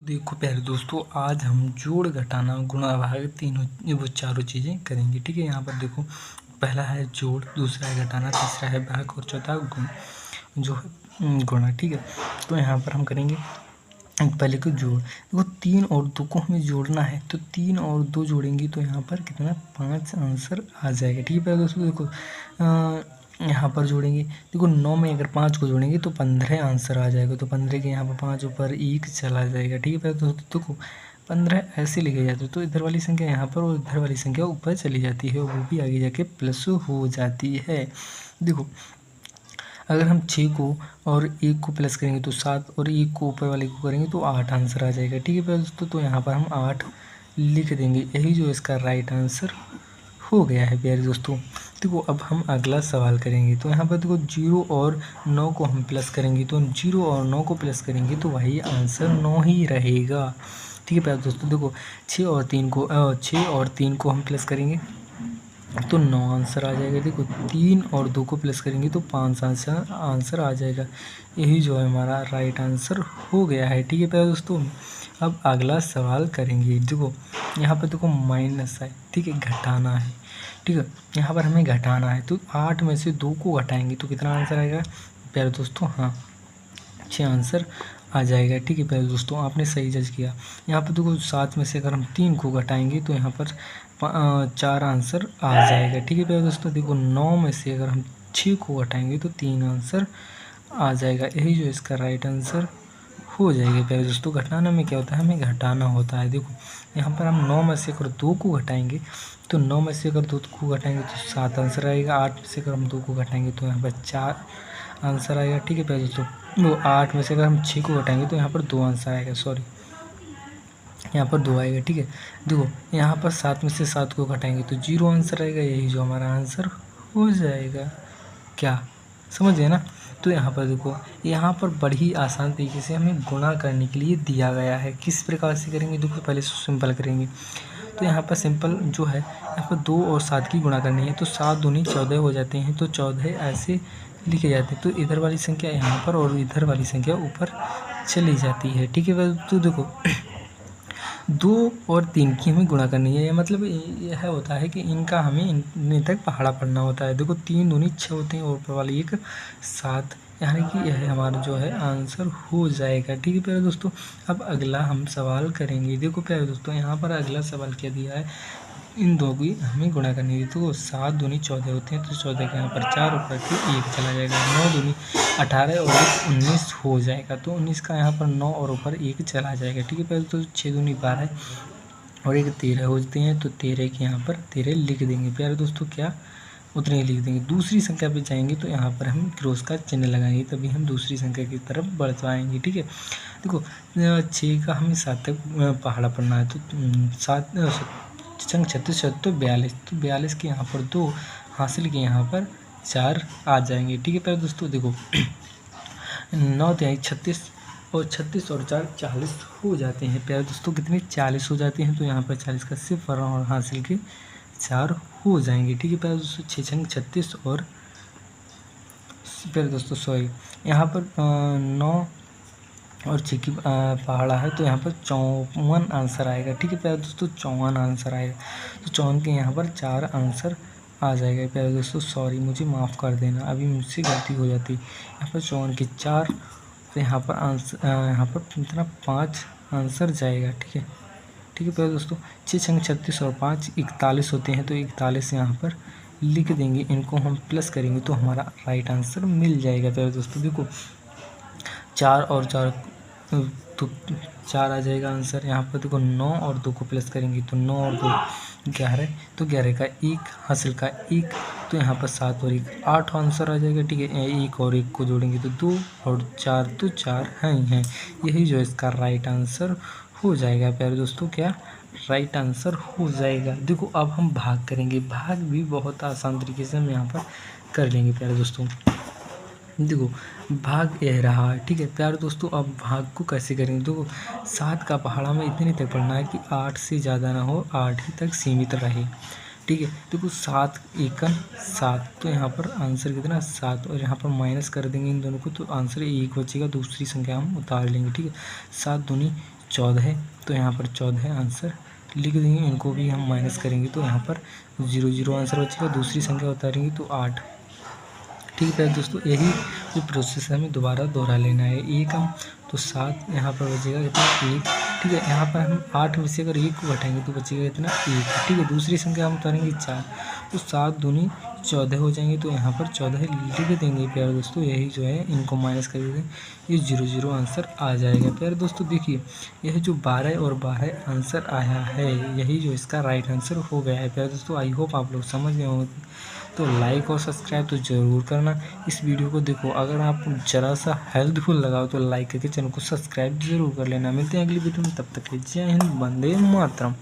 देखो प्यारे दोस्तों, आज हम जोड़, घटाना, गुणा, भाग तीनों वो चारों चीज़ें करेंगे। ठीक है, यहाँ पर देखो, पहला है जोड़, दूसरा है घटाना, तीसरा है भाग और चौथा जो है गुणा। ठीक है, तो यहाँ पर हम करेंगे पहले को जोड़। देखो 3 और 2 को हमें जोड़ना है, तो 3 और 2 जोड़ेंगे तो यहाँ पर कितना 5 आंसर आ जाएगा। ठीक है प्यारे दोस्तों, देखो यहाँ पर जोड़ेंगे, देखो 9 में अगर 5 को जोड़ेंगे तो 15 आंसर आ जाएगा। तो 15 के यहाँ पर 5 ऊपर 1 चला जाएगा। ठीक है प्यारे दोस्तों, देखो 15 ऐसे लिखे जाते हैं, तो इधर वाली संख्या यहाँ पर और इधर वाली संख्या ऊपर चली जाती है, वो भी आगे जाके प्लस हो जाती है। देखो अगर हम 6 को और 1 को प्लस करेंगे तो 7 और 1 को ऊपर वाले को करेंगे तो 8 आंसर आ जाएगा। ठीक है प्यारे दोस्तों, तो यहाँ पर हम 8 लिख देंगे, यही जो इसका राइट आंसर हो गया है प्यारे दोस्तों। देखो अब हम अगला सवाल करेंगे, तो यहाँ पर देखो 0 और 9 को हम प्लस करेंगे, तो 0 और 9 को प्लस करेंगे तो वही आंसर 9 ही रहेगा। ठीक है प्यारे दोस्तों, देखो 6 और 3 को हम प्लस करेंगे तो 9 आंसर आ जाएगा। देखो 3 और 2 को प्लस करेंगे तो 5 आंसर आ जाएगा, यही जो है हमारा राइट आंसर हो गया है। ठीक है प्यारे दोस्तों, अब अगला सवाल करेंगे। देखो यहाँ पर देखो माइनस है, ठीक है, घटाना है। ठीक है, यहाँ पर हमें घटाना है, तो 8 में से 2 को घटाएंगे तो कितना आंसर आएगा प्यारे दोस्तों? हाँ, 6 आंसर आ जाएगा। ठीक है प्यारे दोस्तों, आपने सही जज किया। यहाँ पर देखो 7 में से अगर हम 3 को घटाएंगे तो यहाँ पर 4 आंसर आ जाएगा। ठीक है प्यारे दोस्तों, देखो 9 में से अगर हम 6 को घटाएंगे तो 3 आंसर आ जाएगा, यही जो इसका राइट आंसर हो जाएगा। प्यारे दोस्तों, घटाना में क्या होता है, हमें घटाना होता है। देखो यहाँ पर हम 9 में से अगर 2 को घटाएंगे तो 9 में से अगर 2 को घटाएंगे तो 7 आंसर आएगा। 8 में से अगर हम 2 को घटाएंगे तो यहाँ पर 4 आंसर आएगा। ठीक है प्यारे दोस्तों, वो 8 में से अगर हम 6 को घटाएंगे तो यहाँ पर 2 आंसर आएगा, सॉरी यहाँ पर 2 आएगा। ठीक है, देखो यहाँ पर 7 में से 7 को घटाएंगे तो 0 आंसर आएगा, यही जो हमारा आंसर हो जाएगा। क्या समझ गए ना? तो यहाँ पर देखो, यहाँ पर बड़ी आसान तरीके से हमें गुणा करने के लिए दिया गया है। किस प्रकार से करेंगे, देखो पहले सिंपल करेंगे। तो यहाँ पर सिंपल जो है, यहाँ पर 2 और 7 की गुणा करनी है, तो 7 दूनी 14 हो जाते हैं, तो 14 ऐसे लिखे जाते हैं। तो इधर वाली संख्या यहाँ पर और इधर वाली संख्या ऊपर चली जाती है। ठीक है, तो देखो 2 और 3 की हमें गुणा करनी है, मतलब यह होता है कि इनका हमें इतने तक पहाड़ा पढ़ना होता है। देखो 3 दूनी 6 होते हैं और ऊपर वाली 1 7, यानी कि यह हमारा जो है आंसर हो जाएगा। ठीक है प्यारे दोस्तों, अब अगला हम सवाल करेंगे। देखो प्यारे दोस्तों, यहाँ पर अगला सवाल क्या दिया है, इन दो की हमें गुणा करनी है। तो 7 दूनी 14 होते हैं, तो 14 के यहाँ पर 4 ऊपर के 1 चला जाएगा। 9 दूनी 18 और 19 हो जाएगा, तो 19 का यहाँ पर 9 और ऊपर 1 चला जाएगा। ठीक है पहले तो 6 दूनी 12 और 1 13 होते हैं, तो 13 के यहाँ पर 13 लिख देंगे। प्यारे दोस्तों क्या उतने ही लिख देंगे। दूसरी संख्या पे जाएंगे तो यहाँ पर हम क्रॉस का चिन्ह लगाएंगे, तभी हम दूसरी संख्या की तरफ बढ़ पाएंगे। ठीक है, देखो 6 का हमें 7 तक पहाड़ा पढ़ना है, तो 7 संग 36 तो 42, तो 42 के यहाँ पर 2 हासिल के यहाँ पर 4 आ जाएंगे। ठीक है प्यारे दोस्तों, देखो 9 तिहाई 36 और 36 और 4 40 हो जाते हैं। प्यारे दोस्तों कितने 40 हो जाते हैं, तो यहाँ पर 40 का सिर्फ और हासिल के 4 हो जाएंगे। ठीक है प्यारे दोस्तों, 6 छंग 36 और प्यारे दोस्तों सॉरी यहाँ पर 9 और 6 की पहाड़ा है, तो यहाँ पर 54 आंसर आएगा। ठीक है प्यारे दोस्तों, 54 आंसर आएगा, तो 54 के यहाँ पर 4 आंसर आ जाएगा। प्यारे दोस्तों सॉरी, मुझे माफ़ कर देना, अभी मुझसे गलती हो जाती। यहाँ पर 54 के 4, तो यहाँ पर आंसर यहाँ पर कितना 5 आंसर जाएगा। ठीक है प्यारे दोस्तों, 6 छंग 36 और 5 41 होते हैं, तो 41 यहाँ पर लिख देंगे। इनको हम प्लस करेंगे तो हमारा राइट आंसर मिल जाएगा। प्यारे दोस्तों देखो 4 और 4 तो 4 आ जाएगा आंसर। यहाँ पर देखो 9 और 2 को प्लस करेंगे तो 9 और 2 11, तो 11 का 1 हासिल का 1, तो यहाँ पर 7 और 1 8 आंसर आ जाएगा। ठीक है, 1 और 1 को जोड़ेंगे तो 2 और 4 तो 4 हैं, यही जो इसका राइट आंसर हो जाएगा। प्यारे दोस्तों क्या राइट आंसर हो जाएगा। देखो अब हम भाग करेंगे, भाग भी बहुत आसान तरीके से हम यहाँ पर कर लेंगे। प्यारे दोस्तों देखो भाग यह रहा है। ठीक है प्यारे दोस्तों, अब भाग को कैसे करेंगे, देखो 7 का पहाड़ा में इतने तक पढ़ना है कि 8 से ज़्यादा ना हो, 8 ही तक सीमित रहे। ठीक है, देखो 7 एकन 7, तो यहाँ पर आंसर कितना 7, और यहाँ पर माइनस कर देंगे इन दोनों को, तो आंसर 1 बचेगा, दूसरी संख्या हम उतार लेंगे। ठीक है, 7 दूनी 14 है, तो यहाँ पर 14 आंसर लिख देंगे। इनको भी हम माइनस करेंगे तो यहाँ पर 0 0 आंसर बचेगा। दूसरी संख्या उतारेंगे तो 8। ठीक है दोस्तों, यही जो प्रोसेस है हमें दोबारा दोहरा लेना है। एक हम तो 7 यहाँ पर बचेगा कितना 1। ठीक है, यहाँ पर हम 8 में से अगर 1 को घटाएंगे तो बचेगा कितना 1। ठीक है, दूसरी संख्या हम उतारेंगे 4, तो 7 दूनी 14 हो जाएंगे, तो यहाँ पर 14 लिख देंगे प्यारे दोस्तों। यही जो है इनको माइनस कर देंगे, ये 0 0 आंसर आ जाएगा। प्यारे दोस्तों देखिए, यह जो 12 और 12 आंसर आया है, यही जो इसका राइट आंसर हो गया है। प्यारे दोस्तों आई होप आप लोग समझ गए होंगे, तो लाइक और सब्सक्राइब तो ज़रूर करना। इस वीडियो को देखो, अगर आपको ज़रा सा हेल्पफुल लगा हो तो लाइक करके चैनल को सब्सक्राइब ज़रूर कर लेना। मिलते हैं अगली वीडियो में, तब तक के जय हिंद, वंदे मातरम।